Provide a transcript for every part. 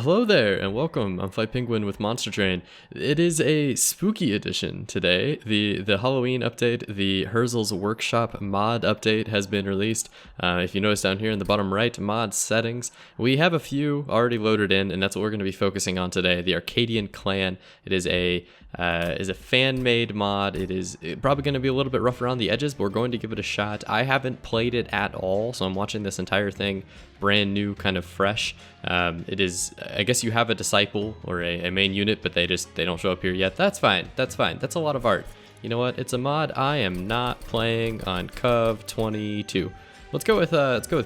Hello there and welcome. I'm Fly Penguin with Monster Train. It is a spooky edition today. The Halloween update, the Herzal's Workshop mod update has been released. If you notice down here in the bottom right, mod settings, we have a few already loaded in, and that's what we're going to be focusing on today. The Arcadian Clan. It is a fan-made mod. It is probably going to be a little bit rough around the edges, but we're going to give it a shot. I haven't played it at all, so I'm watching this entire thing brand new, kind of fresh. It is, I guess you have a disciple or a main unit, but they don't show up here yet. That's fine. That's fine. That's a lot of art. You know what? It's a mod. I am not playing on Cov 22. Let's go with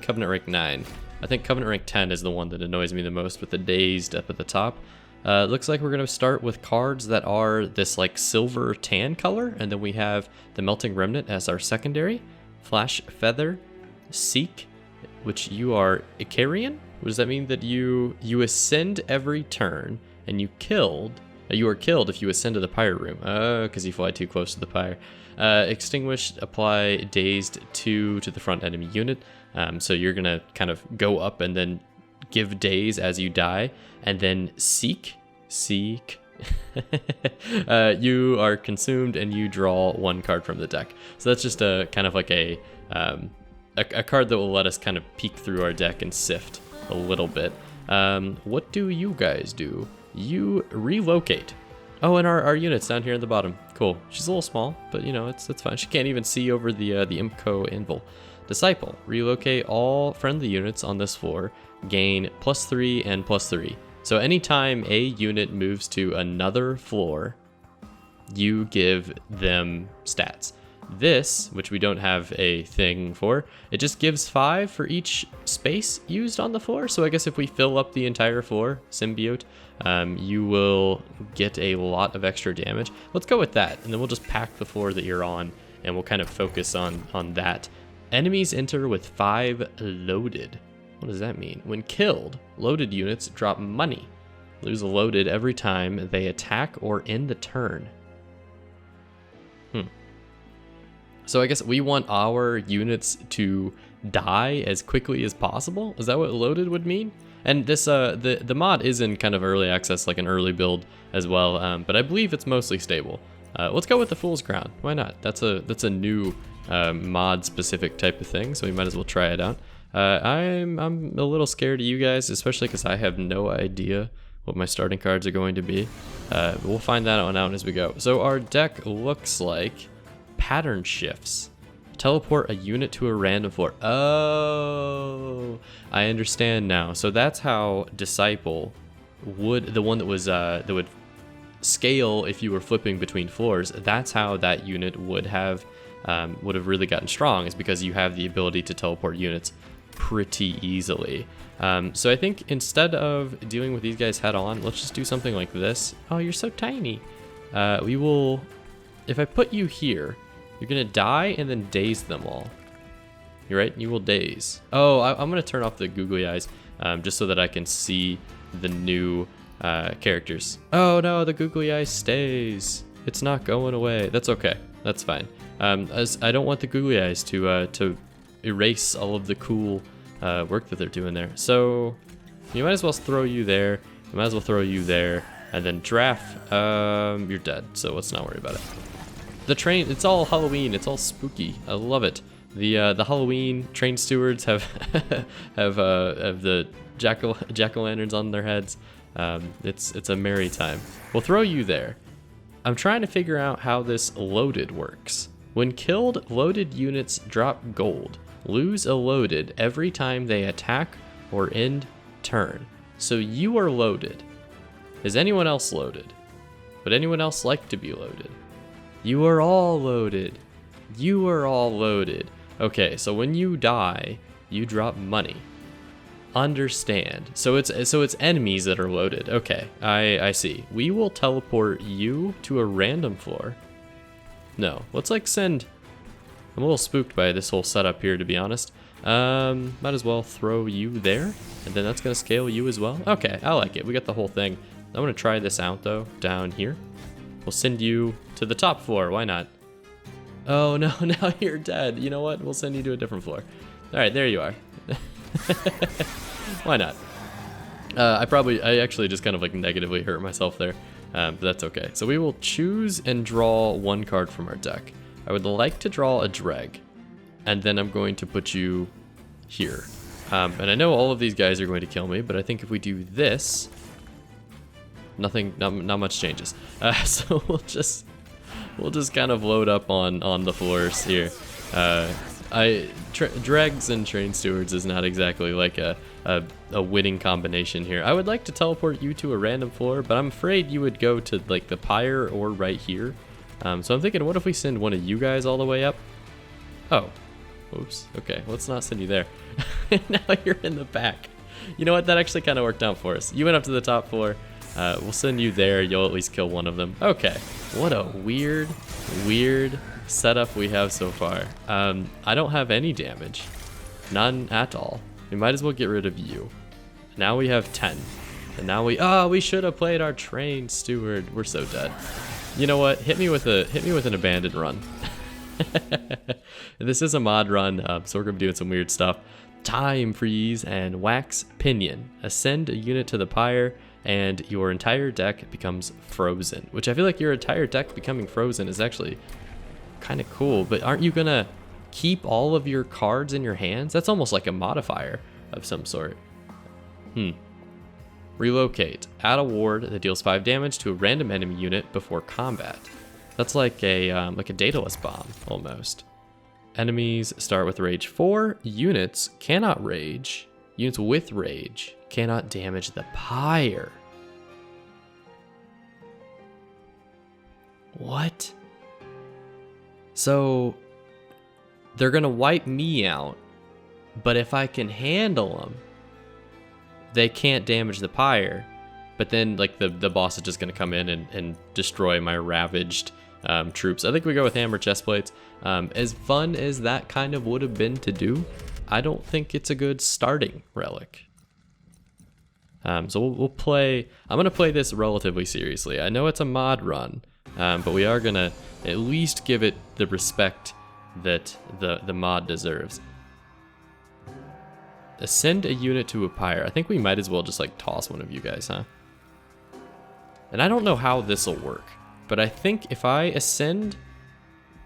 Covenant rank 9. I think Covenant rank 10 is the one that annoys me the most with the dazed up at the top. Looks like we're going to start with cards that are this like silver tan color, and then we have the Melting Remnant as our secondary, Flash Feather, Seek, which you are Icarian. What does that mean? That you ascend every turn, and you are killed if you ascend to the Pyre room. Because you fly too close to the Pyre. Extinguished, apply dazed 2 to the front enemy unit. So you're gonna kind of go up and then give daze as you die, and then seek. You are consumed and you draw 1 card from the deck. So that's just a kind of like a card that will let us kind of peek through our deck and sift a little bit. What do you guys do? You relocate. Oh, and our unit's down here at the bottom. Cool. She's a little small, but you know, it's fine. She can't even see over the Imco anvil. Disciple. Relocate all friendly units on this floor. Gain +3 and +3. So anytime a unit moves to another floor, you give them stats. This, which we don't have a thing for, it just gives 5 for each space used on the floor. So I guess if we fill up the entire floor, symbiote, you will get a lot of extra damage. Let's go with that, and then we'll just pack the floor that you're on, and we'll kind of focus on that. Enemies enter with 5 loaded. What does that mean? When killed, loaded units drop money. Lose a loaded every time they attack or end the turn. So I guess we want our units to die as quickly as possible? Is that what loaded would mean? And this the mod is in kind of early access, like an early build as well, but I believe it's mostly stable. Let's go with the Fool's Crown. Why not? That's a new mod specific type of thing, so we might as well try it out. I'm a little scared of you guys, especially because I have no idea what my starting cards are going to be. We'll find that one out as we go. So our deck looks like pattern shifts. Teleport a unit to a random floor. Oh, I understand now. So that's how Disciple would, the one that was that would scale if you were flipping between floors. That's how that unit would have really gotten strong, is because you have the ability to teleport units pretty easily. So I think instead of dealing with these guys head on, let's just do something like this. Oh, you're so tiny. We will, if I put you here, you're gonna die and then daze them all. You're right, you will daze. Oh, I'm gonna turn off the googly eyes just so that I can see the new characters. Oh no, the googly eye stays. It's not going away. That's okay. That's fine. As I don't want the googly eyes to erase all of the cool work that they're doing there. So you might as well throw you there. You might as well throw you there, and then draft. You're dead. So let's not worry about it. The train. It's all Halloween. It's all spooky. I love it. The Halloween train stewards have have the jack-o'-lanterns on their heads. It's a merry time. We'll throw you there. I'm trying to figure out how this loaded works. When killed, loaded units drop gold. Lose a loaded every time they attack or end turn. So you are loaded. Is anyone else loaded? Would anyone else like to be loaded? You are all loaded. You are all loaded. Okay, so when you die, you drop money. Understand. So it's enemies that are loaded. Okay, I see. We will teleport you to a random floor. No, let's like send. I'm a little spooked by this whole setup here, to be honest. Might as well throw you there, and then that's gonna scale you as well. Okay, I like it. We got the whole thing. I'm gonna try this out though, down here. We'll send you to the top floor. Why not? Oh no, now you're dead. You know what? We'll send you to a different floor. All right, there you are. Why not? I actually just kind of like negatively hurt myself there, but that's okay. So we will choose and draw one card from our deck. I would like to draw a Dreg, and then I'm going to put you here. And I know all of these guys are going to kill me, but I think if we do this, not much changes. So we'll just kind of load up on the floors here. Dregs and Train Stewards is not exactly like a winning combination here. I would like to teleport you to a random floor, but I'm afraid you would go to like the Pyre or right here. So I'm thinking, what if we send one of you guys all the way up? Oh, oops. Okay, let's not send you there. Now you're in the back. You know what? That actually kind of worked out for us. You went up to the top floor. We'll send you there. You'll at least kill one of them. Okay. What a weird setup we have so far. I don't have any damage. None at all. We might as well get rid of you. Now we have 10. And now we should have played our Train Steward. We're so dead. You know what? Hit me with an abandoned run. This is a mod run, so we're gonna be doing some weird stuff. Time freeze and wax pinion. Ascend a unit to the Pyre, and your entire deck becomes frozen. Which I feel like your entire deck becoming frozen is actually kind of cool. But aren't you gonna keep all of your cards in your hands? That's almost like a modifier of some sort. Relocate. Add a ward that deals 5 damage to a random enemy unit before combat. That's like a Daedalus bomb almost. Enemies start with rage 4. Units cannot rage. Units with rage cannot damage the Pyre. What? So they're gonna wipe me out, but if I can handle them, they can't damage the Pyre. But then like the boss is just gonna come in and destroy my ravaged troops. I think we go with hammer chestplates. As fun as that kind of would have been to do, I don't think it's a good starting relic. So we'll play. I'm gonna play this relatively seriously. I know it's a mod run, but we are gonna at least give it the respect that the mod deserves. Ascend a unit to a Pyre. I think we might as well just like toss one of you guys, huh? And I don't know how this will work, but I think if I ascend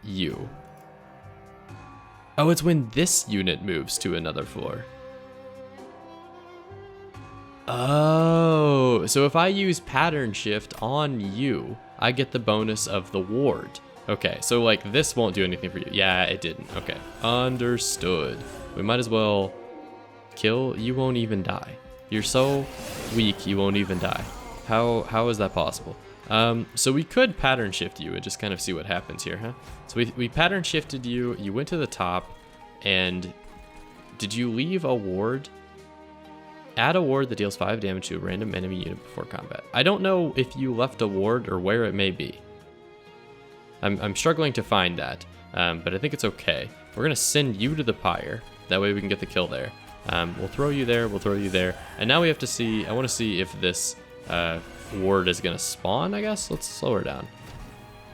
you... Oh, it's when this unit moves to another floor. Oh, so if I use pattern shift on you, I get the bonus of the ward. Okay, so like this won't do anything for you. Yeah, it didn't. Okay, understood. We might as well kill. You won't even die. You're so weak, you won't even die. How is that possible? So we could pattern shift you and just kind of see what happens here, huh? So we pattern shifted you, you went to the top, and did you leave a ward? Add a ward that deals 5 damage to a random enemy unit before combat. I don't know if you left a ward or where it may be. I'm struggling to find that, but I think it's okay. We're gonna send you to the Pyre. That way we can get the kill there. We'll throw you there, we'll throw you there. And now we have to see, I wanna see if this ward is gonna spawn, I guess. Let's slow her down.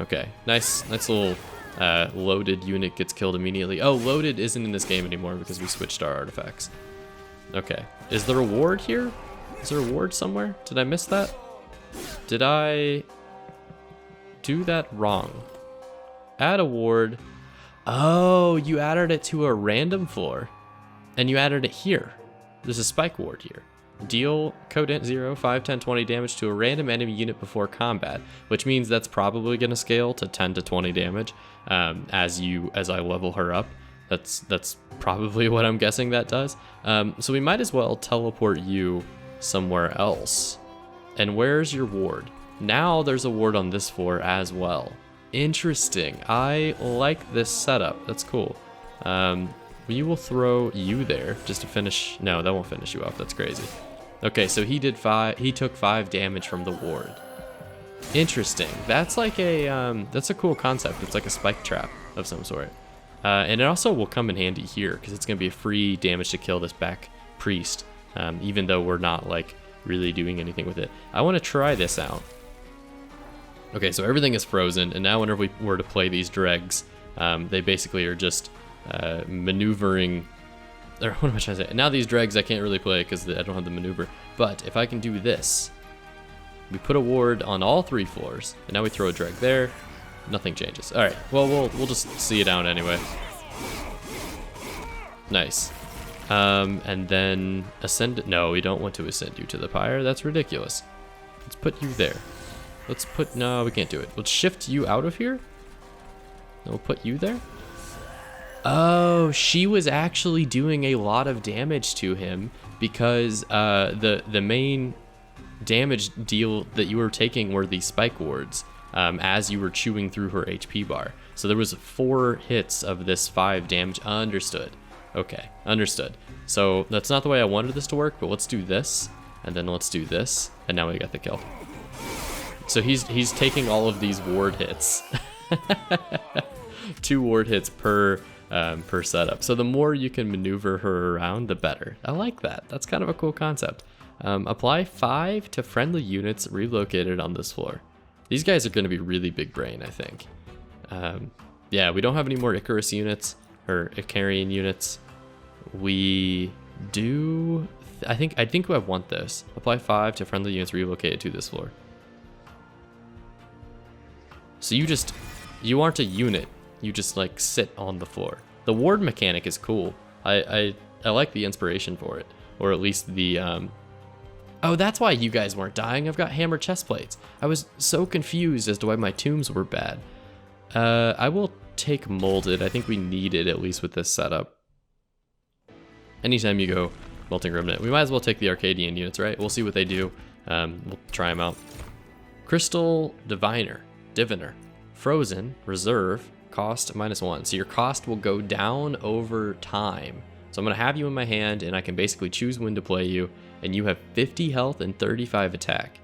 Okay, nice little loaded unit gets killed immediately. Oh, loaded isn't in this game anymore because we switched our artifacts. Okay, is there a ward here? Is there a ward somewhere? Did I miss that? Did I do that wrong? Add a ward. Oh, you added it to a random floor and you added it here. There's a spike ward here. Deal codent 0, 5, 10, 20 damage to a random enemy unit before combat, which means that's probably going to scale to 10 to 20 damage as I level her up. That's probably what I'm guessing that does. So we might as well teleport you somewhere else. And where's your ward? Now there's a ward on this floor as well. Interesting. I like this setup. That's cool. We will throw you there just to finish. No, that won't finish you off. That's crazy. Okay, so he took 5 damage from the ward. Interesting. That's like that's a cool concept. It's like a spike trap of some sort. And it also will come in handy here because it's going to be a free damage to kill this back priest, even though we're not like really doing anything with it. I want to try this out. Okay, so everything is frozen, and now whenever we were to play these dregs, they basically are just maneuvering or what am I trying to say? Now these dregs I can't really play because I don't have the maneuver. But if I can do this, we put a ward on all 3 floors, and now we throw a dreg there. Nothing changes. All right. Well, we'll just see it down anyway. Nice. And then ascend. No, we don't want to ascend you to the pyre. That's ridiculous. Let's put you there. Let's put. No, we can't do it. Let's shift you out of here. And we'll put you there. Oh, she was actually doing a lot of damage to him because the main damage deal that you were taking were the spike wards as you were chewing through her HP bar. So there was 4 hits of this 5 damage. Understood. Okay, understood. So that's not the way I wanted this to work, but let's do this, and then let's do this, and now we got the kill. So he's taking all of these ward hits. 2 ward hits per setup. So the more you can maneuver her around, the better. I like that. That's kind of a cool concept. Apply 5 to friendly units relocated on this floor. These guys are going to be really big brain, I think. Yeah, we don't have any more Icarus units or Icarian units. We do. I think I want this. Apply 5 to friendly units relocated to this floor. So you aren't a unit. You just like sit on the floor. The ward mechanic is cool. I like the inspiration for it, or at least the. Oh, that's why you guys weren't dying. I've got hammer chest plates. I was so confused as to why my tombs were bad. I will take molded. I think we need it at least with this setup. Anytime you go melting remnant, we might as well take the Arcadian units, right? We'll see what they do. We'll try them out. Crystal Diviner, Frozen, Reserve, cost -1. So your cost will go down over time. So I'm gonna have you in my hand and I can basically choose when to play you, and you have 50 health and 35 attack.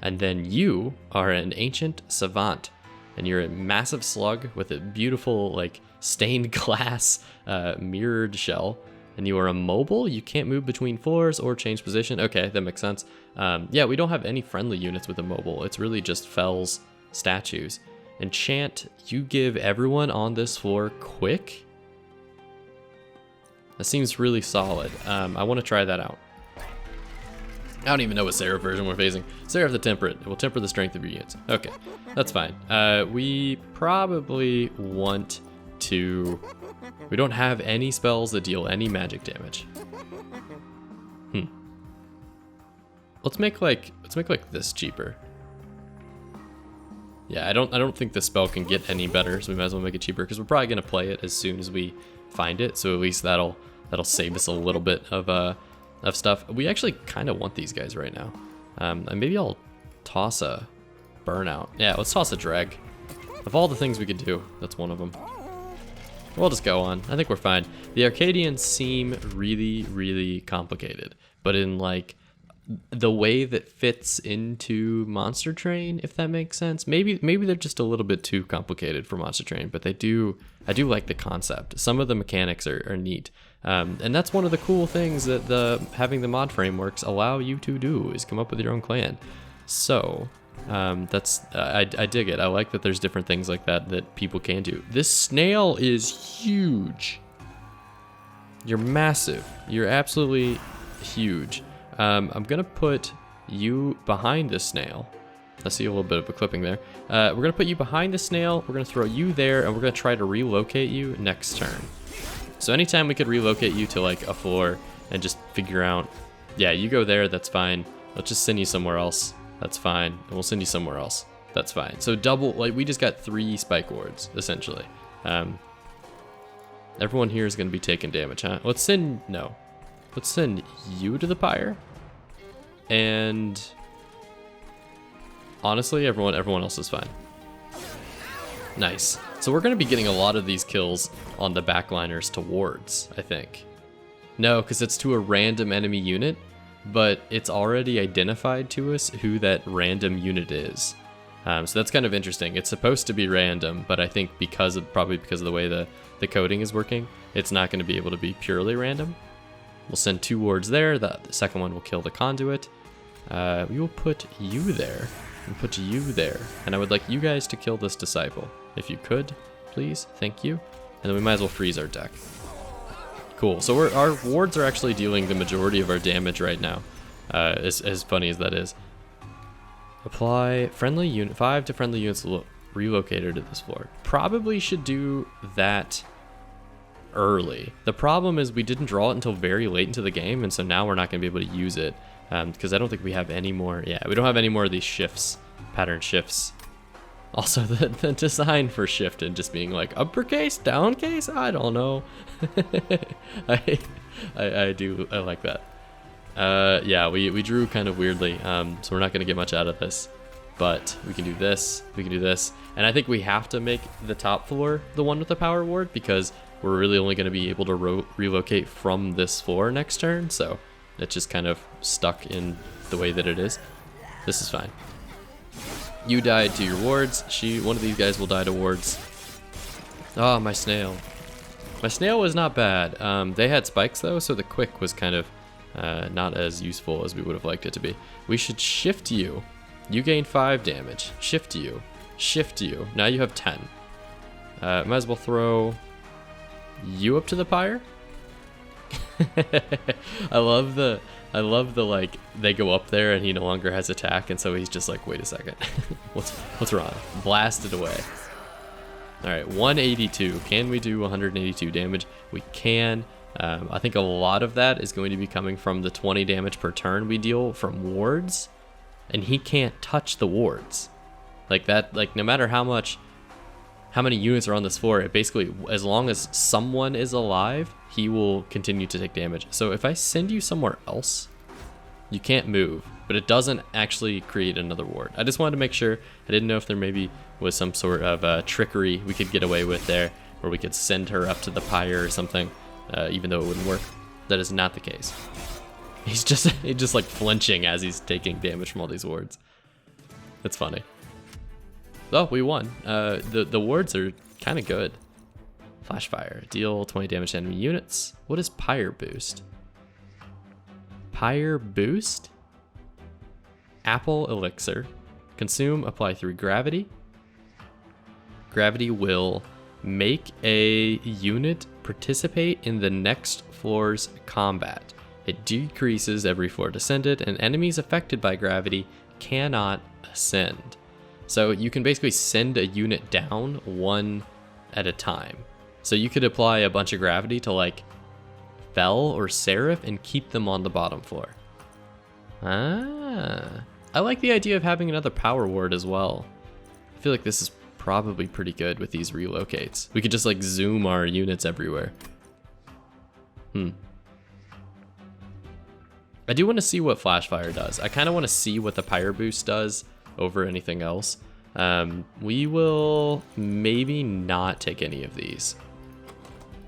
And then you are an Ancient Savant, and you're a massive slug with a beautiful like stained glass mirrored shell. And you are immobile. You can't move between floors or change position. Okay, that makes sense. Yeah, we don't have any friendly units with immobile. It's really just Fells statues. Enchant, you give everyone on this floor quick. That seems really solid. I want to try that out. I don't even know what Seraph version we're facing. Seraph the Temperate. It will temper the strength of your units. Okay, that's fine. We probably want to... We don't have any spells that deal any magic damage. Let's make like this cheaper. Yeah, I don't think the spell can get any better, so we might as well make it cheaper because we're probably gonna play it as soon as we find it. So at least that'll save us a little bit of stuff. We actually kind of want these guys right now. And maybe I'll toss a burnout. Yeah, let's toss a dreg. Of all the things we could do, that's one of them. We'll just go on. I think we're fine. The Arcadians seem really, really complicated, but in like the way that fits into Monster Train, if that makes sense. Maybe they're just a little bit too complicated for Monster Train, but I do like the concept. Some of the mechanics are neat. And that's one of the cool things that having the mod frameworks allow you to do, is come up with your own clan. So that's I dig it. I like that there's different things like that people can do. This snail is huge. You're massive. You're absolutely huge. I'm gonna put you behind the snail. I see a little bit of a clipping there. We're gonna put you behind the snail. We're gonna throw you there, and we're gonna try to relocate you next turn. So anytime we could relocate you to like a floor and just figure out, yeah, you go there, that's fine. Let's just send you somewhere else. That's fine. And we'll send you somewhere else. That's fine. So double, like we just got 3 spike wards, essentially. Everyone here is going to be taking damage, huh? Let's send you to the pyre. And honestly, everyone else is fine. Nice. So we're going to be getting a lot of these kills on the backliners to wards, I think. No, because it's to a random enemy unit, but it's already identified to us who that random unit is. So that's kind of interesting. It's supposed to be random, but I think probably because of the way the coding is working, it's not going to be able to be purely random. We'll send 2 wards there. The second one will kill the conduit. We will put you there and put you there. And I would like you guys to kill this disciple. If you could, please. Thank you. And then we might as well freeze our deck. Cool. So our wards are actually dealing the majority of our damage right now. As funny as that is. Apply friendly unit 5 to friendly units relocated to this floor. Probably should do that early. The problem is we didn't draw it until very late into the game, and so now we're not going to be able to use it because I don't think we have any more. Yeah, we don't have any more of these shifts, pattern shifts. Also, the design for shift and just being like uppercase, downcase, I don't know. I like that. Yeah, we drew kind of weirdly, so we're not going to get much out of this. But we can do this, we can do this. And I think we have to make the top floor the one with the power ward because we're really only going to be able to relocate from this floor next turn. So it's just kind of stuck in the way that it is. This is fine. You died to your wards. One of these guys will die to wards. Oh, my snail. My snail was not bad. They had spikes though, so the quick was kind of not as useful as we would have liked it to be. We should shift you. You gain 5 damage. Shift you. Shift you. Now you have 10. Might as well throw you up to the pyre. I love the like they go up there and he no longer has attack, and so he's just like, wait a second. what's wrong? Blast it away. All right, 182. Can we do 182 damage? We can. I think a lot of that is going to be coming from the 20 damage per turn we deal from wards, and he can't touch the wards. Like that, like no matter how many units are on this floor, it basically, as long as someone is alive, he will continue to take damage. So if I send you somewhere else, you can't move, but it doesn't actually create another ward. I just wanted to make sure. I didn't know if there maybe was some sort of trickery we could get away with there, where we could send her up to the pyre or something, even though it wouldn't work. That is not the case. He's just like flinching as he's taking damage from all these wards. That's funny. Oh, we won. The wards are kind of good. Flash fire. Deal 20 damage to enemy units. What is Pyre boost? Pyre boost? Apple elixir. Consume, apply through gravity. Gravity will make a unit participate in the next floor's combat. It decreases every floor descended, and enemies affected by gravity cannot ascend. So you can basically send a unit down one at a time. So you could apply a bunch of gravity to like Fel or Seraph and keep them on the bottom floor. Ah, I like the idea of having another power ward as well. I feel like this is probably pretty good with these relocates. We could just like zoom our units everywhere. I do want to see what flash fire does. I kind of want to see what the pyre boost does over anything else. We will maybe not take any of these.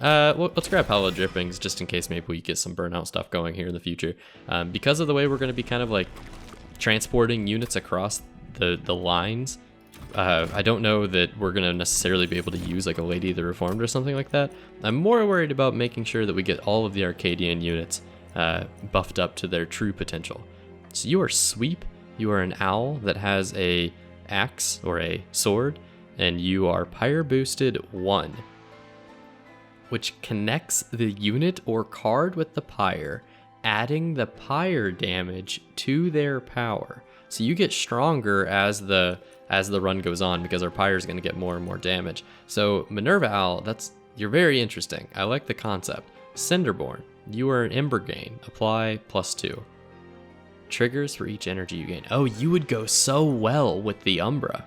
Well, let's grab Hollow Drippings just in case maybe we get some burnout stuff going here in the future. Because of the way we're going to be kind of like transporting units across the lines, I don't know that we're going to necessarily be able to use like a Lady of the Reformed or something like that. I'm more worried about making sure that we get all of the Arcadian units buffed up to their true potential. So you are Sweep. You are an owl that has a axe or a sword, and you are Pyre boosted 1, which connects the unit or card with the pyre, adding the pyre damage to their power. So you get stronger as the run goes on because our pyre is going to get more and more damage. So Minerva Owl, you're very interesting. I like the concept. Cinderborn, you are an Ember Gain. Apply +2. Triggers for each energy you gain. Oh, you would go so well with the Umbra.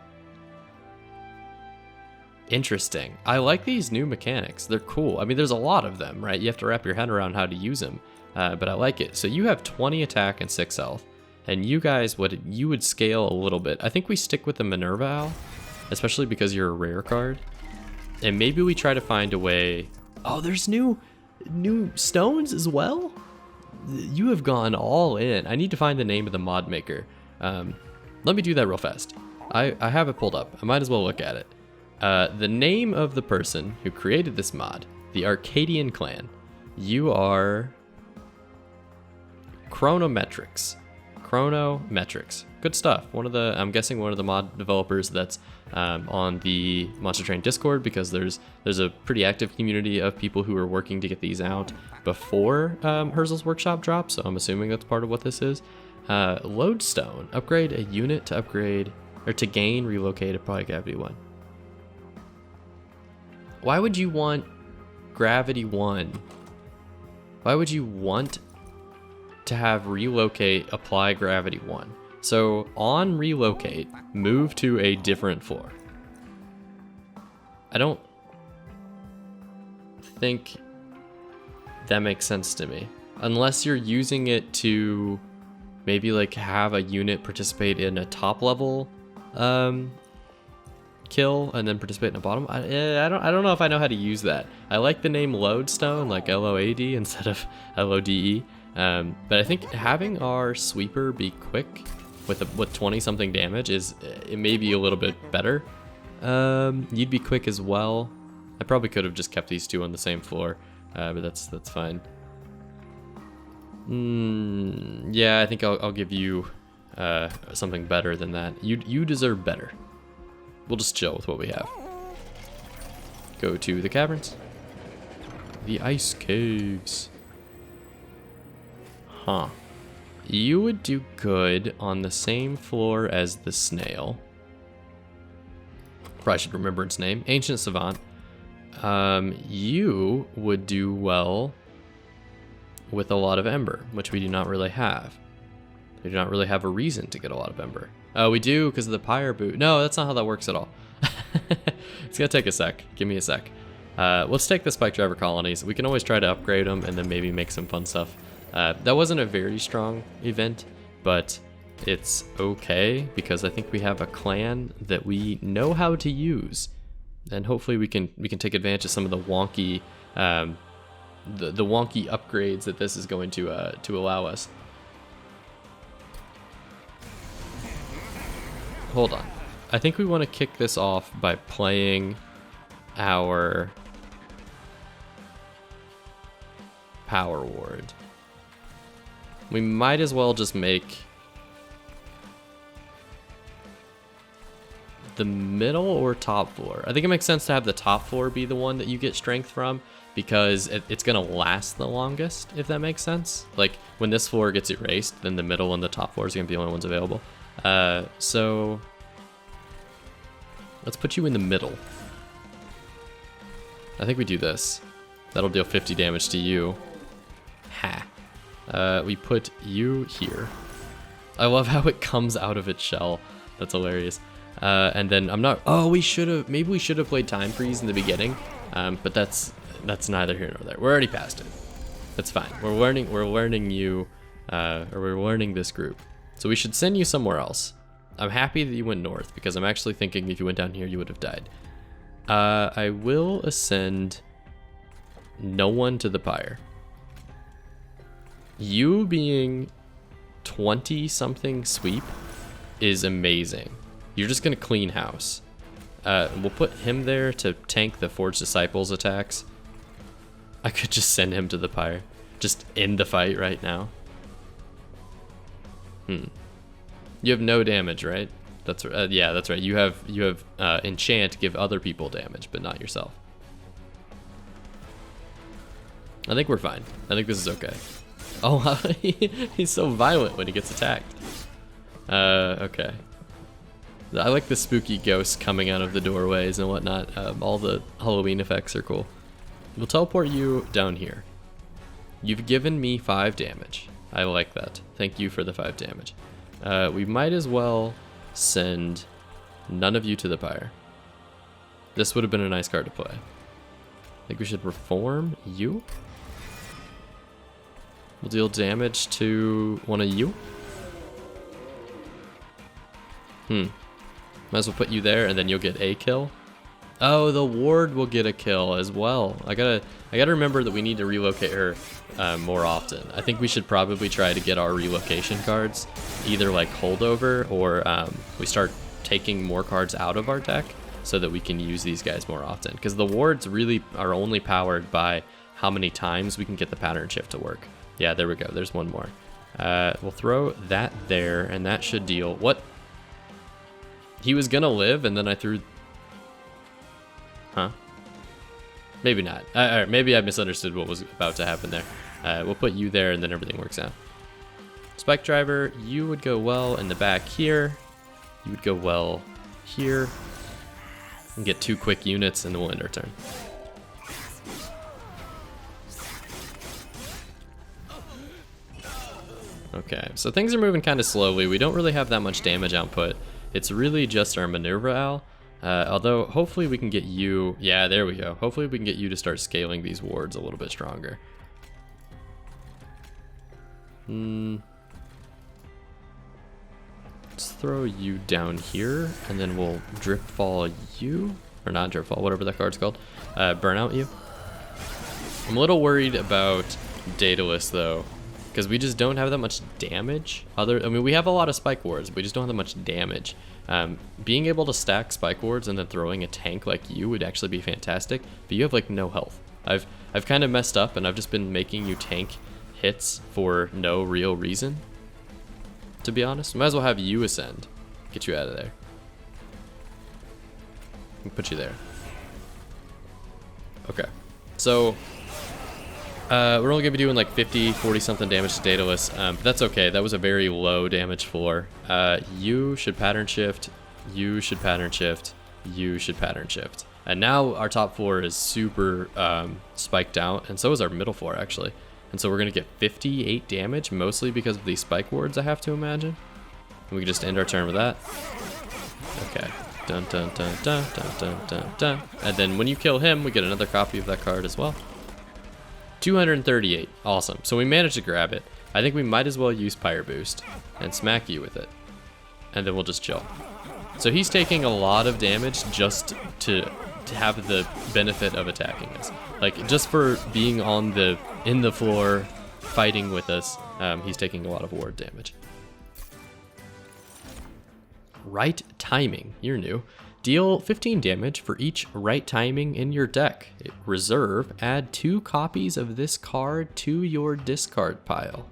Interesting. I like these new mechanics. They're cool. I mean, there's a lot of them, right? You have to wrap your head around how to use them, but I like it. So you have 20 attack and 6 health, and you guys, you would scale a little bit. I think we stick with the Minerva Owl, especially because you're a rare card, and maybe we try to find a way. Oh, there's new stones as well? You have gone all in. I need to find the name of the mod maker. Let me do that real fast. I have it pulled up. I might as well look at it. The name of the person who created this mod, the Arcadian Clan. You are Chronometrics. Chronometrics. Good stuff. I'm guessing one of the mod developers that's on the Monster Train Discord, because there's a pretty active community of people who are working to get these out before Herzal's workshop drops. So I'm assuming that's part of what this is. Lodestone. Upgrade a unit to upgrade or to gain relocate a probably gravity 1. Why would you want gravity 1? Why would you want to have relocate apply gravity 1? So on relocate, move to a different floor. I don't think that makes sense to me. Unless you're using it to maybe like have a unit participate in a top level kill and then participate in a bottom. I don't know if I know how to use that. I like the name Lodestone, like L-O-A-D instead of L-O-D-E. But I think having our sweeper be quick with 20 something damage it may be a little bit better. You'd be quick as well. I probably could have just kept these two on the same floor, but that's fine. Yeah, I think I'll give you something better than that. You deserve better. We'll just chill with what we have. Go to the caverns. The ice caves. Huh. You would do good on the same floor as the snail. Probably should remember its name. Ancient Savant. You would do well with a lot of Ember, which we do not really have. We do not really have a reason to get a lot of Ember. Oh, we do because of the Pyre boot. No, that's not how that works at all. It's gonna take a sec. Give me a sec. Let's take the Spike Driver colonies. We can always try to upgrade them and then maybe make some fun stuff. That wasn't a very strong event, but it's okay because I think we have a clan that we know how to use, and hopefully we can take advantage of some of the wonky the wonky upgrades that this is going to allow us. Hold on. I think we want to kick this off by playing our Power Ward. We might as well just make the middle or top floor. I think it makes sense to have the top floor be the one that you get strength from, because it's gonna last the longest, if that makes sense. Like when this floor gets erased, then the middle and the top floors are gonna be the only ones available. So let's put you in the middle. I think we do this. That'll deal 50 damage to you. Ha. We put you here. I love how it comes out of its shell. That's hilarious. And then maybe we should have played Time Freeze in the beginning. But that's neither here nor there. We're already past it. That's fine. We're learning you, or we're learning this group. So we should send you somewhere else. I'm happy that you went north, because I'm actually thinking if you went down here, you would have died. I will ascend no one to the Pyre. You being 20-something sweep is amazing. You're just going to clean house. We'll put him there to tank the Forged Disciples attacks. I could just send him to the Pyre. Just end the fight right now. You have no damage, right? That's yeah, that's right. You have enchant, give other people damage, but not yourself. I think we're fine. I think this is okay. Oh, he's so violent when he gets attacked. Okay. I like the spooky ghosts coming out of the doorways and whatnot. All the Halloween effects are cool. We'll teleport you down here. You've given me 5 damage. I like that. Thank you for the 5 damage. We might as well send none of you to the Pyre. This would have been a nice card to play. I think we should reform you. We'll deal damage to one of you. Might as well put you there, and then you'll get a kill. Oh, the ward will get a kill as well. I gotta remember that we need to relocate her more often. I think we should probably try to get our relocation cards either like holdover, or we start taking more cards out of our deck so that we can use these guys more often. Because the wards really are only powered by how many times we can get the pattern shift to work. Yeah, there we go. There's one more. We'll throw that there, and that should deal. What? He was gonna live, and then I threw... Huh? Maybe not. Or maybe I misunderstood what was about to happen there. We'll put you there, and then everything works out. Spike driver, you would go well in the back here. You would go well here. And get 2 quick units, and then we'll end our turn. Okay, so things are moving kind of slowly. We don't really have that much damage output. It's really just our maneuver owl. Although, hopefully we can get you... Yeah, there we go. Hopefully we can get you to start scaling these wards a little bit stronger. Let's throw you down here, and then we'll drip fall you. Or not drip fall, whatever that card's called. Burn out you. I'm a little worried about Daedalus, though, because we just don't have that much damage. I mean, we have a lot of spike wards, but we just don't have that much damage. Being able to stack spike wards and then throwing a tank like you would actually be fantastic, but you have like no health. I've kind of messed up, and I've just been making you tank hits for no real reason, to be honest. Might as well have you ascend. Get you out of there. Put you there. Okay. So, we're only going to be doing like 50, 40 something damage to Daedalus, but that's okay. That was a very low damage floor. You should pattern shift. You should pattern shift. You should pattern shift. And now our top floor is super spiked out, and so is our middle floor, actually. And so we're going to get 58 damage, mostly because of these spike wards, I have to imagine. And we can just end our turn with that. Okay. Dun dun dun dun dun dun dun dun. And then when you kill him, we get another copy of that card as well. 238. Awesome. So we managed to grab it. I think we might as well use Pyre Boost and smack you with it. And then we'll just chill. So he's taking a lot of damage just to have the benefit of attacking us. Like, just for being in the floor fighting with us, he's taking a lot of ward damage. Right timing. You're new. Deal 15 damage for each right timing in your deck. Reserve. Add 2 copies of this card to your discard pile.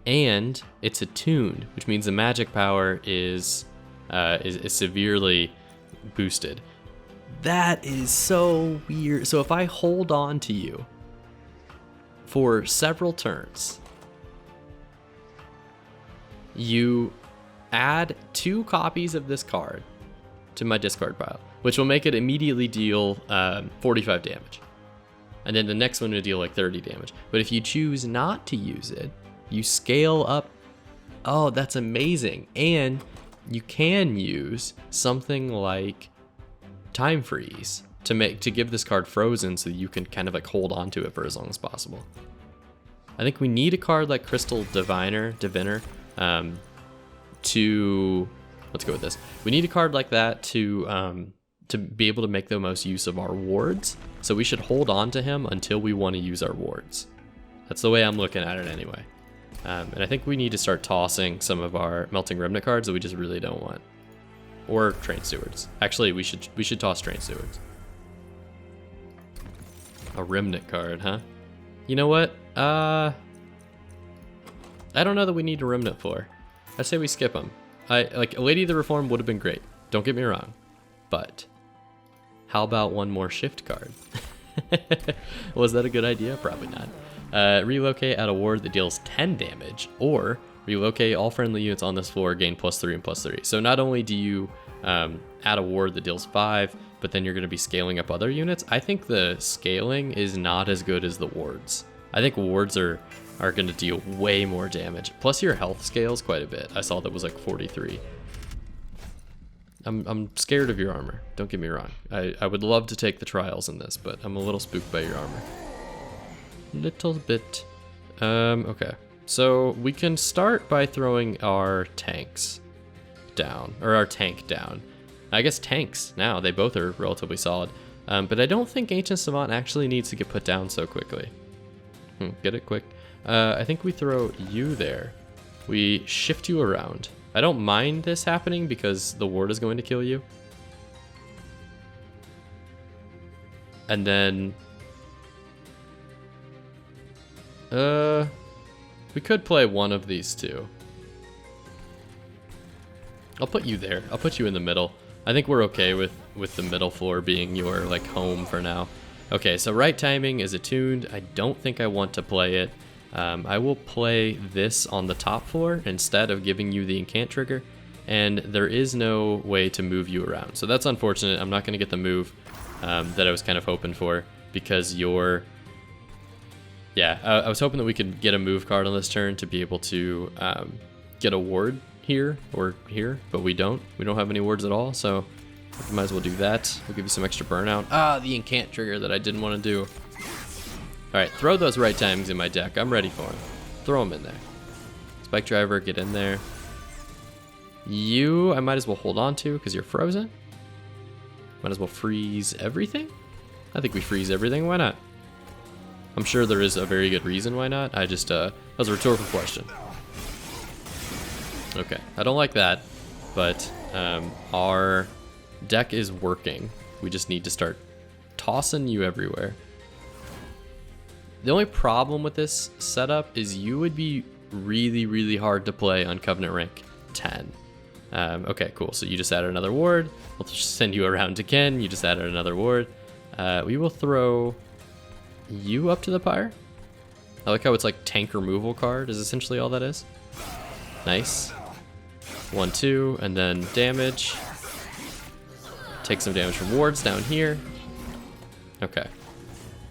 And it's attuned, which means the magic power is severely boosted. That is so weird. So if I hold on to you for several turns, you add 2 copies of this card to my discard pile, which will make it immediately deal 45 damage. And then the next one will deal like 30 damage. But if you choose not to use it, you scale up. Oh, that's amazing. And you can use something like Time Freeze to give this card frozen so you can kind of like hold on to it for as long as possible. I think we need a card like Crystal Diviner, to, let's go with this. We need a card like that to be able to make the most use of our wards. So we should hold on to him until we want to use our wards. That's the way I'm looking at it anyway. And I think we need to start tossing some of our Melting Remnant cards that we just really don't want. Or Train Stewards. Actually, we should toss Train Stewards. A Remnant card, huh? You know what? I don't know that we need a Remnant for. I say we skip them. Like, a Lady of the Reform would have been great. Don't get me wrong. But how about one more shift card? Was that a good idea? Probably not. Relocate at a ward that deals 10 damage, or relocate all friendly units on this floor, gain +3 and +3. So not only do you add a ward that deals 5, but then you're going to be scaling up other units. I think the scaling is not as good as the wards. I think wards are going to deal way more damage. Plus your health scales quite a bit. I saw that was like 43. I'm scared of your armor. Don't get me wrong. I would love to take the trials in this, but I'm a little spooked by your armor. Little bit. Okay. So we can start by throwing our tanks down, or our tank down. I guess tanks now, they both are relatively solid. But I don't think Ancient Savant actually needs to get put down so quickly. Get it quick. I think we throw you there. We shift you around. I don't mind this happening because the ward is going to kill you. And then... We could play one of these two. I'll put you there. I'll put you in the middle. I think we're okay with the middle floor being your like home for now. Okay, so right timing is attuned. I don't think I want to play it. I will play this on the top floor instead of giving you the incant trigger. And there is no way to move you around. So that's unfortunate. I'm not going to get the move that I was kind of hoping for because you're... Yeah, I was hoping that we could get a move card on this turn to be able to get a ward here or here, but we don't. We don't have any wards at all, so we might as well do that. We'll give you some extra burnout. Ah, the incant trigger that I didn't want to do. All right, throw those right timings in my deck. I'm ready for them. Throw them in there. Spike driver, get in there. You, I might as well hold on to because you're frozen. Might as well freeze everything. I think we freeze everything. Why not? I'm sure there is a very good reason why not. I just, that was a rhetorical question. Okay, I don't like that, but our deck is working. We just need to start tossing you everywhere. The only problem with this setup is you would be really, really hard to play on Covenant rank 10. Okay, cool. So you just added another ward. We'll just send you around to Ken. You just added another ward. We will throw you up to the Pyre. I like how it's like tank removal card is essentially all that is. Nice. 1, 2, and then damage. Take some damage from wards down here. Okay.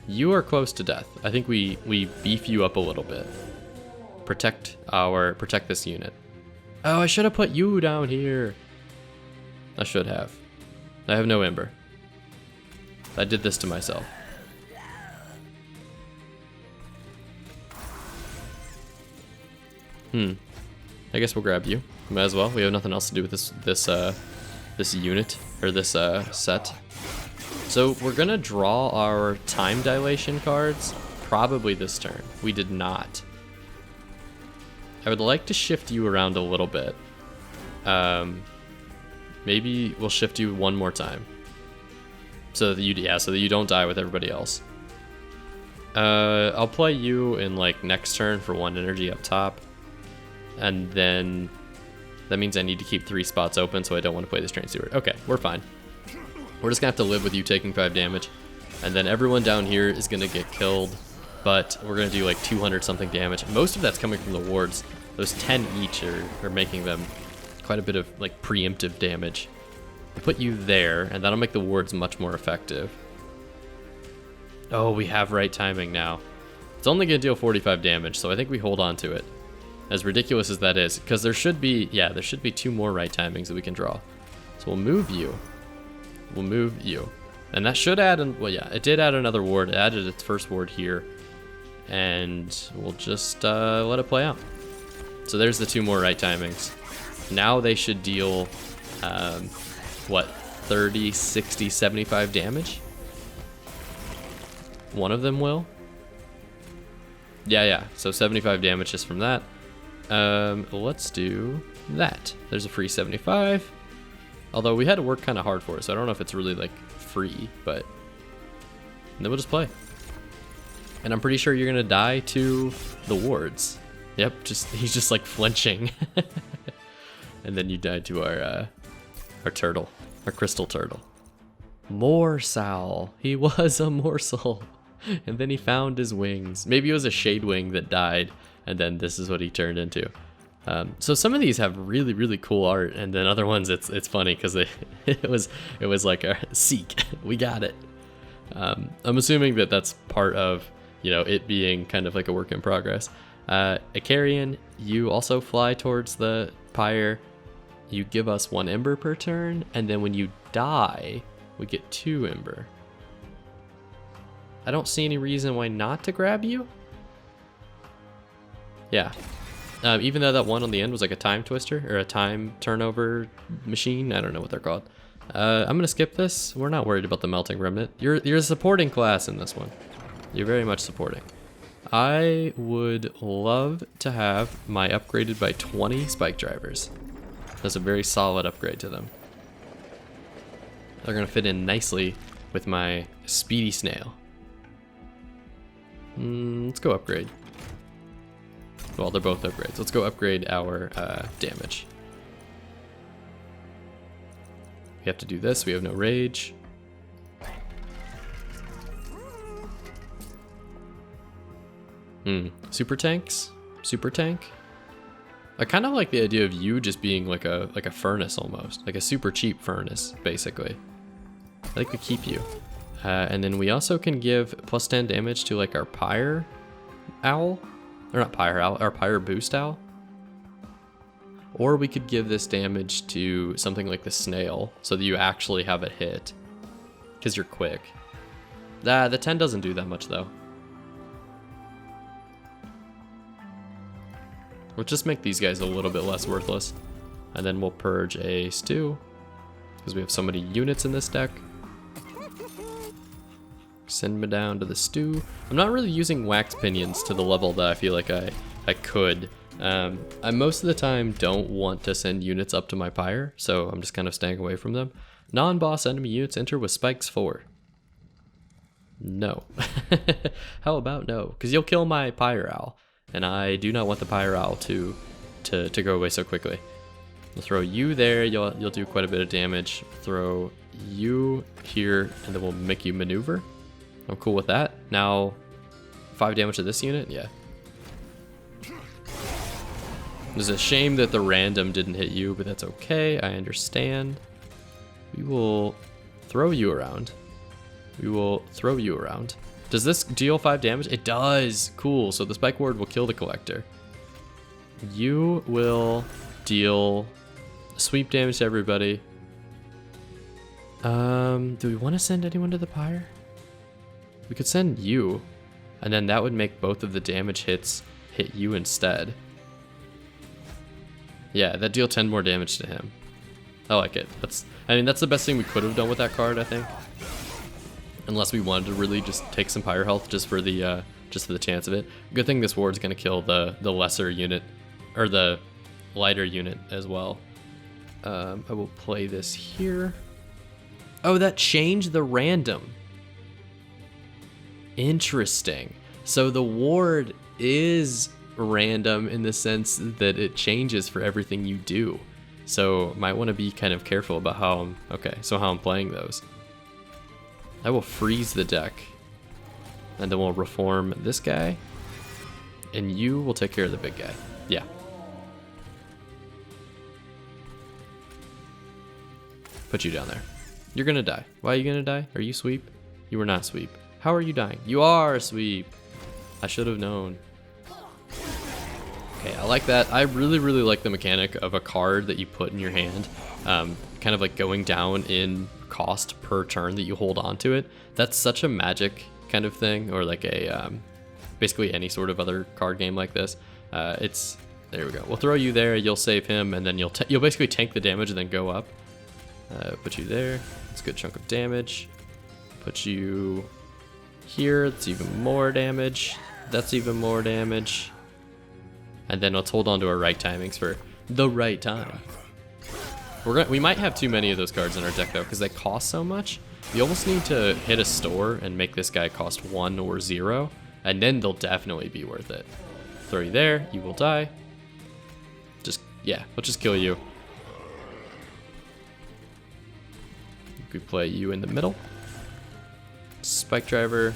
You are close to death. I think we beef you up a little bit. Protect this unit. Oh, I should have put you down here. I should have. I have no ember. I did this to myself. I guess we'll grab you. Might as well. We have nothing else to do with this unit or this set. So we're gonna draw our time dilation cards probably this turn. We did not. I would like to shift you around a little bit. Maybe we'll shift you one more time. So that you don't die with everybody else. I'll play you in like next turn for 1 energy up top. And then that means I need to keep 3 spots open, so I don't want to play this train steward. Okay, we're fine. We're just gonna have to live with you taking 5 damage. And then everyone down here is gonna get killed, but we're gonna do like 200 something damage. Most of that's coming from the wards. Those 10 each are making them quite a bit of like preemptive damage. I'll put you there, and that'll make the wards much more effective. Oh, we have right timing now. It's only gonna deal 45 damage, so I think we hold on to it. As ridiculous as that is, because there should be 2 more right timings that we can draw. So we'll move you. We'll move you. And that should add, it did add another ward. It added its first ward here. And we'll just let it play out. So there's the 2 more right timings. Now they should deal, 30, 60, 75 damage? One of them will. Yeah, so 75 damage just from that. Let's do that. There's a free 75. Although we had to work kind of hard for it, so I don't know if it's really like free, but and then we'll just play. And I'm pretty sure you're gonna die to the wards. Yep, he's just like flinching. And then you died to our turtle, our crystal turtle. Morsal. He was a morsel. And then he found his wings. Maybe it was a shade wing that died, and then this is what he turned into. So some of these have really, really cool art, and then other ones it's funny because it was like a seek. We got it. I'm assuming that that's part of it being kind of like a work in progress. Arcadian, you also fly towards the Pyre. You give us 1 ember per turn, and then when you die, we get 2 ember. I don't see any reason why not to grab you. Yeah. Even though that one on the end was like a time twister or a time turnover machine. I don't know what they're called. I'm going to skip this. We're not worried about the melting remnant. You're a supporting class in this one. You're very much supporting. I would love to have my upgraded by 20 spike drivers. That's a very solid upgrade to them. They're going to fit in nicely with my speedy snail. Let's go upgrade. Well, they're both upgrades. Let's go upgrade our damage. We have to do this. We have no rage. Super tanks? Super tank? I kind of like the idea of you just being like a furnace almost. Like a super cheap furnace, basically. I like to keep you. And then we also can give plus 10 damage to like our Pyre owl. Or not Pyre owl, our Pyre boost owl. Or we could give this damage to something like the snail so that you actually have it hit. Because you're quick. The 10 doesn't do that much though. We'll just make these guys a little bit less worthless. And then we'll purge a stew. Because we have so many units in this deck. Send me down to the stew. I'm not really using wax pinions to the level that I feel like I could. I most of the time don't want to send units up to my Pyre, so I'm just kind of staying away from them. Non-boss enemy units enter with spikes 4. No. How about no? Because you'll kill my Pyre owl. And I do not want the Pyre owl to go away so quickly. We'll throw you there, you'll do quite a bit of damage. Throw you here, and then we'll make you maneuver. I'm cool with that. Now, 5 damage to this unit? Yeah. It's a shame that the random didn't hit you, but that's okay, I understand. We will throw you around. We will throw you around. Does this deal 5 damage? It does! Cool, so the spike ward will kill the collector. You will deal sweep damage to everybody. Do we want to send anyone to the Pyre? We could send you, and then that would make both of the damage hits hit you instead. Yeah, that deal 10 more damage to him. I like it. I mean, that's the best thing we could have done with that card, I think. Unless we wanted to really just take some Pyre health just for the chance of it. Good thing this ward's gonna kill the lesser unit, or the lighter unit as well. I will play this here. Oh, that changed the random. Interesting. So the ward is random in the sense that it changes for everything you do. So might want to be kind of careful about how I'm playing those. I will freeze the deck, and then we'll reform this guy, and you will take care of the big guy. Yeah. Put you down there. You're gonna die. Why are you gonna die? Are you sweep? You were not sweep. How are you dying? You are sweep. I should have known. Okay, I like that. I really, really like the mechanic of a card that you put in your hand, kind of like going down in cost per turn that you hold on to it. That's such a Magic kind of thing, or like a basically any sort of other card game like this. There we go. We'll throw you there. You'll save him, and then you'll basically tank the damage and then go up. Put you there. It's a good chunk of damage. Put you here. That's even more damage. That's even more damage. And then let's hold on to our right timings for the right time. We might have too many of those cards in our deck though, because they cost so much. You almost need to hit a store and make this guy cost 1 or 0, and then they'll definitely be worth it. Throw you there, you will die. Yeah, we'll just kill you. We play you in the middle. Spike driver,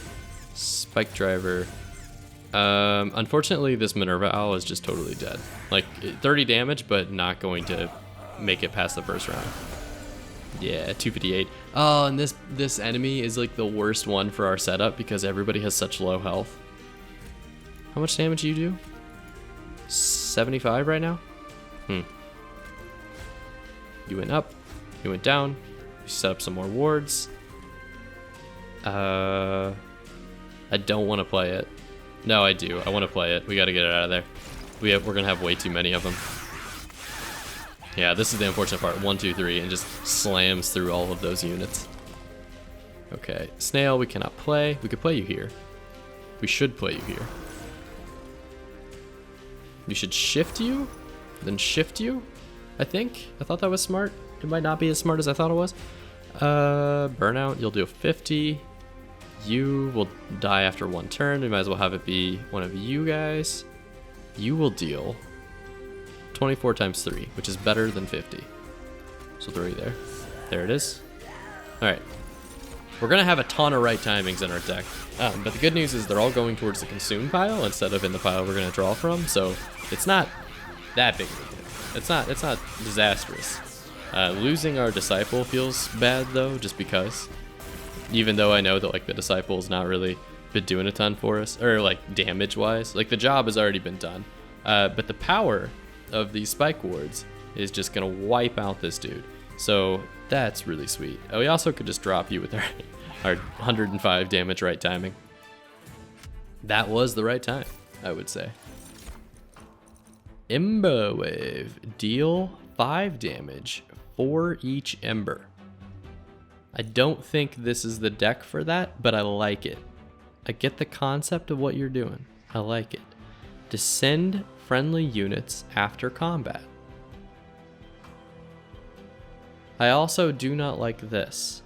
spike driver. Unfortunately, this Minerva Owl is just totally dead. Like 30 damage, but not going to make it past the first round. Yeah, 258. Oh, and this enemy is like the worst one for our setup because everybody has such low health. How much damage do you do? 75 right now? You went up, you went down, you set up some more wards. I don't want to play it. No, I do. I want to play it. We got to get it out of there. We're gonna have way too many of them. Yeah, this is the unfortunate part. 1, 2, 3, and just slams through all of those units. Okay, snail we cannot play. We could play you here. We should play you here. We should shift you, then shift you, I think. I thought that was smart. It might not be as smart as I thought it was. Burnout, you'll do a 50. You will die after 1 turn. We might as well have it be one of you guys. you will deal 24 times 3, which is better than 50. So throw you there. There it is. All right. We're going to have a ton of right timings in our deck. But the good news is they're all going towards the consume pile instead of in the pile we're going to draw from. So it's not that big of a deal. It's not disastrous. Losing our disciple feels bad though, just because. Even though I know that like the disciple's not really been doing a ton for us, or like damage wise. Like the job has already been done. But the power of these spike wards is just going to wipe out this dude. So that's really sweet. We also could just drop you with our 105 damage right timing. That was the right time, I would say. Ember Wave. Deal 5 damage for each ember. I don't think this is the deck for that, but I like it. I get the concept of what you're doing. I like it. Descend friendly units after combat. I also do not like this.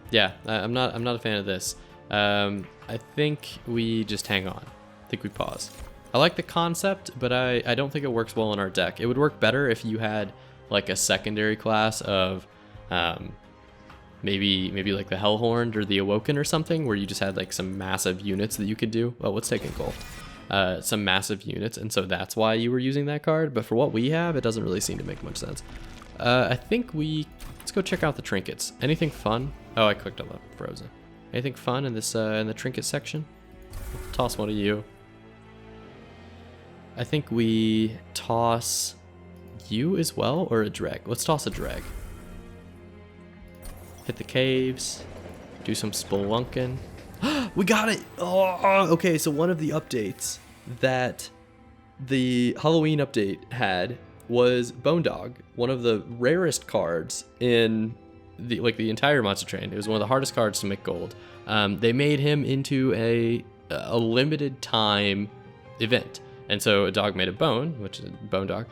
Yeah, I'm not a fan of this. I think we just hang on. I think we pause. I like the concept, but I don't think it works well in our deck. It would work better if you had like a secondary class of maybe like the Hellhorned or the Awoken or something, where you just had like some massive units that you could do. Oh, what's taking gold? Some massive units, and so that's why you were using that card. But for what we have, it doesn't really seem to make much sense. I think let's go check out the trinkets. Anything fun? Oh, I clicked on the frozen. Anything fun in this in the trinket section? I'll toss one of you. I think we toss you as well, or a dreg. Let's toss a dreg. Hit the caves. Do some spelunking. We got it! Oh, okay, so one of the updates that the Halloween update had was Bone Dog, one of the rarest cards in the entire monster train. It was one of the hardest cards to make gold. They made him into a limited time event. And so a dog made of bone, which is a bone dog,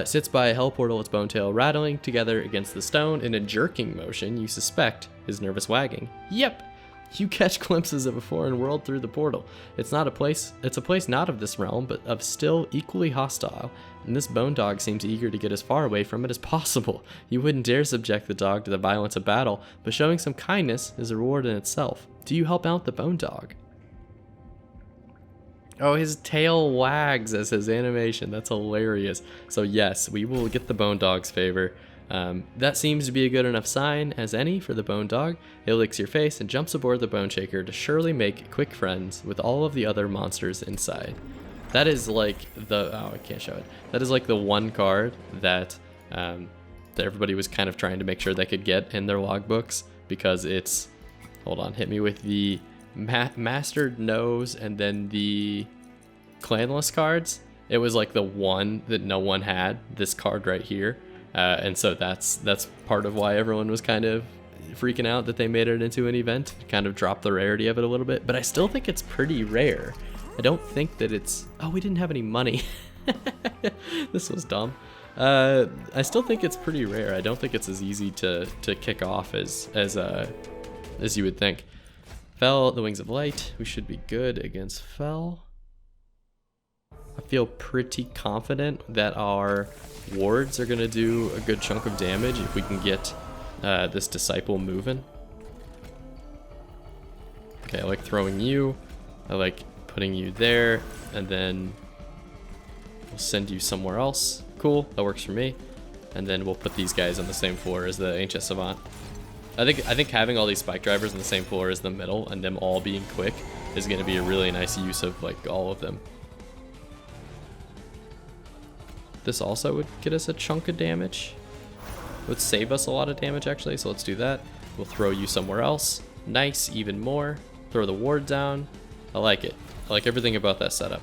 sits by a hell portal, its bone tail rattling together against the stone in a jerking motion. You suspect his nervous wagging. Yep. You catch glimpses of a foreign world through the portal. It's a place not of this realm, but of still equally hostile, and this bone dog seems eager to get as far away from it as possible. You wouldn't dare subject the dog to the violence of battle, but showing some kindness is a reward in itself. Do you help out the bone dog? Oh, his tail wags as his animation. That's hilarious. So yes, we will get the bone dog's favor. That seems to be a good enough sign as any for the bone dog. It licks your face and jumps aboard the bone shaker to surely make quick friends with all of the other monsters inside. That is like I can't show it. That is like the one card that everybody was kind of trying to make sure they could get in their logbooks, because it's, hold on, hit me with the mastered nose and then the clanless cards. It was like the one that no one had, this card right here. And so that's part of why everyone was kind of freaking out that they made it into an event, kind of dropped the rarity of it a little bit. But I still think it's pretty rare. I don't think that it's... Oh, we didn't have any money. This was dumb. I still think it's pretty rare. I don't think it's as easy to kick off as you would think. Fel, the Wings of Light. We should be good against Fel. I feel pretty confident that our wards are going to do a good chunk of damage if we can get this disciple moving. Okay, I like throwing you. I like putting you there, and then we'll send you somewhere else. Cool, that works for me. And then we'll put these guys on the same floor as the Ancient Savant. I think having all these spike drivers on the same floor as the middle and them all being quick is going to be a really nice use of like all of them. This also would get us a chunk of damage. It would save us a lot of damage actually, so let's do that. We'll throw you somewhere else. Nice, even more. Throw the ward down. I like it. I like everything about that setup.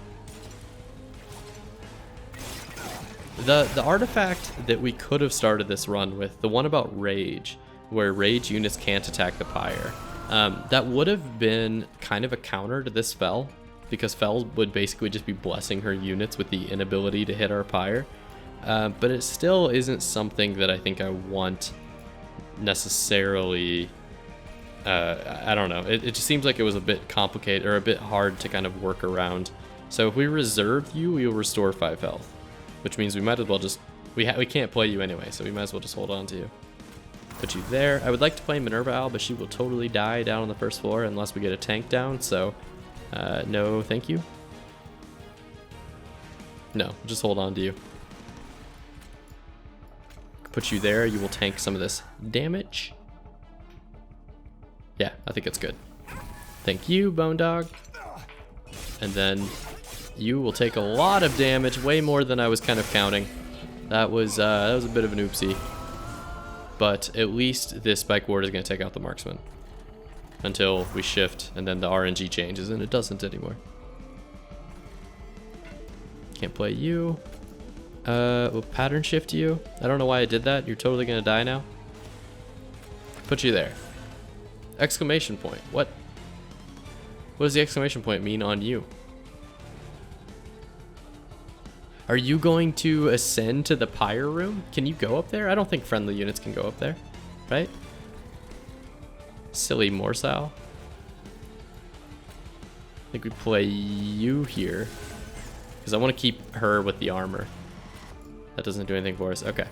The artifact that we could have started this run with, the one about Rage, where Rage units can't attack the Pyre, that would have been kind of a counter to this Fel, because Fel would basically just be blessing her units with the inability to hit our Pyre. But it still isn't something that I think I want necessarily I don't know. It just seems like it was a bit complicated or a bit hard to kind of work around. So if we reserve you, we will restore 5 health, which means we might as well just, we can't play you anyway, so we might as well just hold on to you. Put you there. I would like to play Minerva Owl, but she will totally die down on the first floor unless we get a tank down, so no thank you. No, just hold on to you. Put you there, you will tank some of this damage. Yeah, I think it's good. Thank you, Bone Dog. And then you will take a lot of damage, way more than I was kind of counting. That was a bit of an oopsie. But at least this Spike Ward is going to take out the marksman. Until we shift, and then the RNG changes, and it doesn't anymore. Can't play you. We'll pattern shift you. I don't know why I did that. You're totally going to die now. Put you there. Exclamation point. What? What does the exclamation point mean on you? Are you going to ascend to the Pyre room? Can you go up there? I don't think friendly units can go up there, right? Silly Morsal. I think we play you here because I want to keep her with the armor. That doesn't do anything for us. Okay.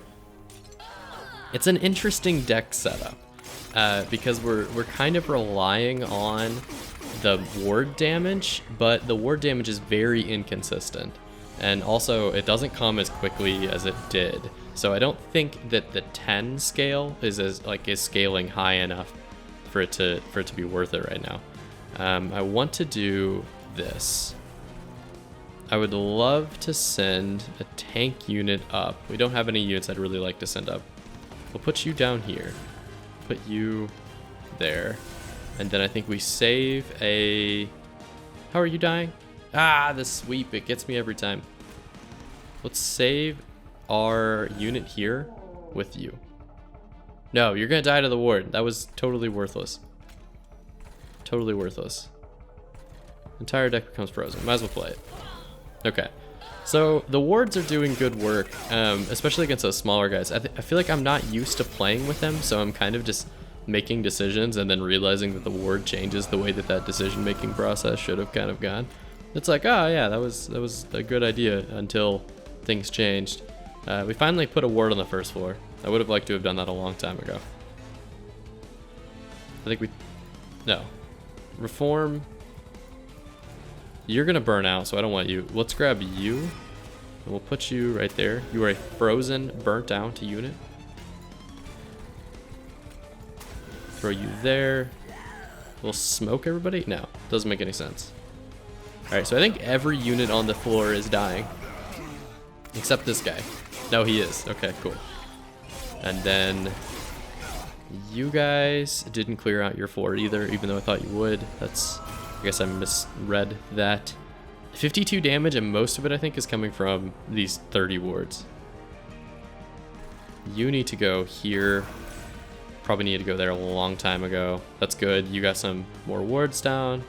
It's an interesting deck setup. Because we're kind of relying on the ward damage, but the ward damage is very inconsistent, and also it doesn't come as quickly as it did. So I don't think that the 10 scale is scaling high enough for it to be worth it right now. I want to do this. I would love to send a tank unit up. We don't have any units I'd really like to send up. We'll put you down here. Put you there. And then I think we save a... How are you dying? Ah, the sweep. It gets me every time. Let's save our unit here with you. No, you're going to die to the ward. That was totally worthless. Totally worthless. Entire deck becomes frozen. Might as well play it. Okay. So the wards are doing good work, especially against those smaller guys. I feel like I'm not used to playing with them, so I'm kind of just making decisions and then realizing that the ward changes the way that decision-making process should have kind of gone. It's like, oh yeah, that was a good idea until things changed. We finally put a ward on the first floor. I would have liked to have done that a long time ago. I think no. Reform. You're gonna burn out, so I don't want you. Let's grab you, and we'll put you right there. You are a frozen, burnt out unit. Throw you there. We'll smoke everybody? No, doesn't make any sense. Alright, so I think every unit on the floor is dying. Except this guy. No, he is. Okay, cool. And then you guys didn't clear out your floor either, even though I thought you would. I guess I misread that. 52 damage, and most of it I think is coming from these 30 wards. You need to go here. Probably need to go there a long time ago. That's good. You got some more wards down.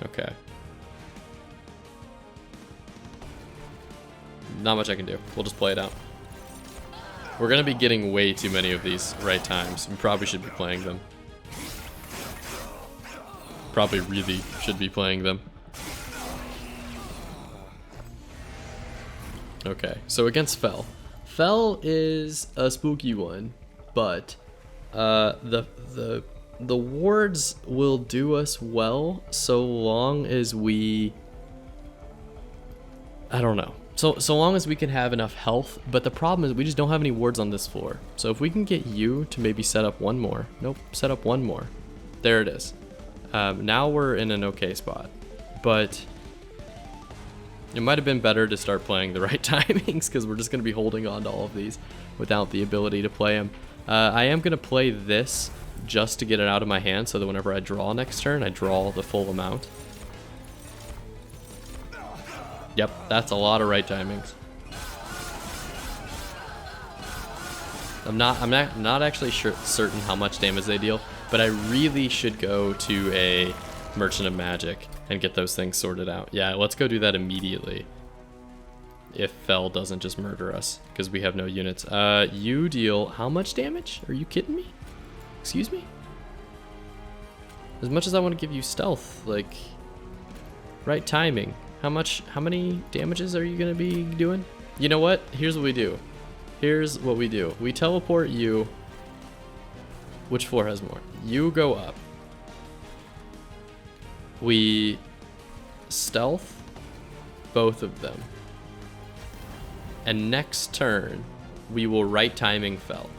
Okay. Not much I can do. We'll just play it out. We're going to be getting way too many of these right times. We probably should be playing them. Probably really should be playing them. Okay, so against Fel. Fel is a spooky one, but the wards will do us well so long as we... I don't know. So long as we can have enough health, but the problem is we just don't have any wards on this floor. So if we can get you to maybe set up one more. Nope, set up one more. There it is. Now we're in an okay spot. But it might have been better to start playing the right timings, because we're just going to be holding on to all of these without the ability to play them. I am going to play this just to get it out of my hand, so that whenever I draw next turn, I draw the full amount. Yep, that's a lot of right timings. I'm not actually certain how much damage they deal, but I really should go to a Merchant of Magic and get those things sorted out. Yeah, let's go do that immediately. if Fel doesn't just murder us because we have no units. You deal how much damage? Are you kidding me? Excuse me? As much as I want to give you stealth, like, right timing. How many damages are you gonna be doing? You know what? Here's what we do. Here's what we do. We teleport you. Which floor has more? You go up. We stealth both of them. And next turn, we will right timing Fel.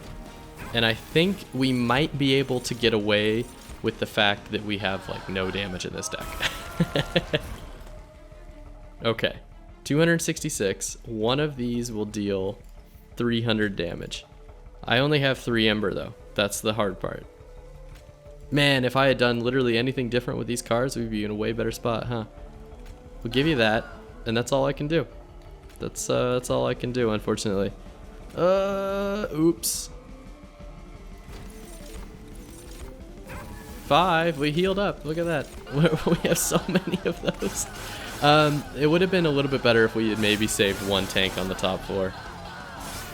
And I think we might be able to get away with the fact that we have like no damage in this deck. Okay, 266. One of these will deal 300 damage. I only have 3 Ember though. That's the hard part. Man, if I had done literally anything different with these cards, we'd be in a way better spot, huh? We'll give you that, and that's all I can do. That's all I can do, unfortunately. Oops. 5, we healed up. Look at that. We have so many of those. It would have been a little bit better if we had maybe saved 1 tank on the top floor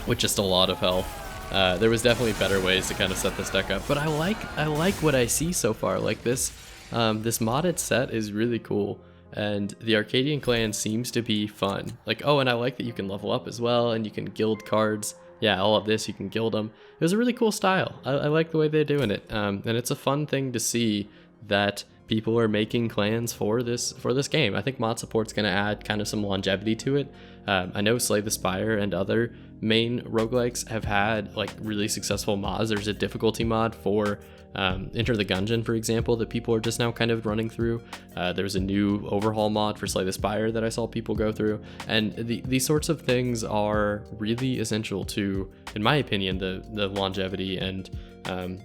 with just a lot of health. There was definitely better ways to kind of set this deck up, but I like what I see so far. Like this modded set is really cool, and the Arcadian Clan seems to be fun. Like, oh, and I like that you can level up as well, and you can guild cards. Yeah, all of this, you can guild them. It was a really cool style. I like the way they're doing it, and it's a fun thing to see that people are making clans for this game. I think mod support's going to add kind of some longevity to it. I know Slay the Spire and other main roguelikes have had like really successful mods. There's a difficulty mod for Enter the Gungeon, for example, that people are just now kind of running through. There's a new overhaul mod for Slay the Spire that I saw people go through, and these sorts of things are really essential to, in my opinion, the longevity and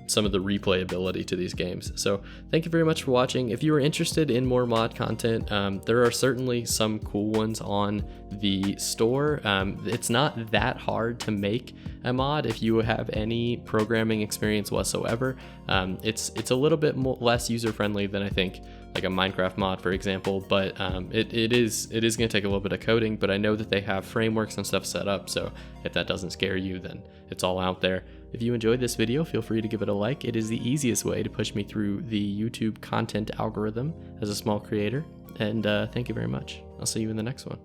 some of the replayability to these games. So thank you very much for watching. If you are interested in more mod content, there are certainly some cool ones on the store. It's not that hard to make a mod if you have any programming experience whatsoever. It's a little bit less user-friendly than I think like a Minecraft mod, for example, but it is going to take a little bit of coding, but I know that they have frameworks and stuff set up, so if that doesn't scare you, then it's all out there. If you enjoyed this video, feel free to give it a like. It is the easiest way to push me through the YouTube content algorithm as a small creator, and thank you very much. I'll see you in the next one.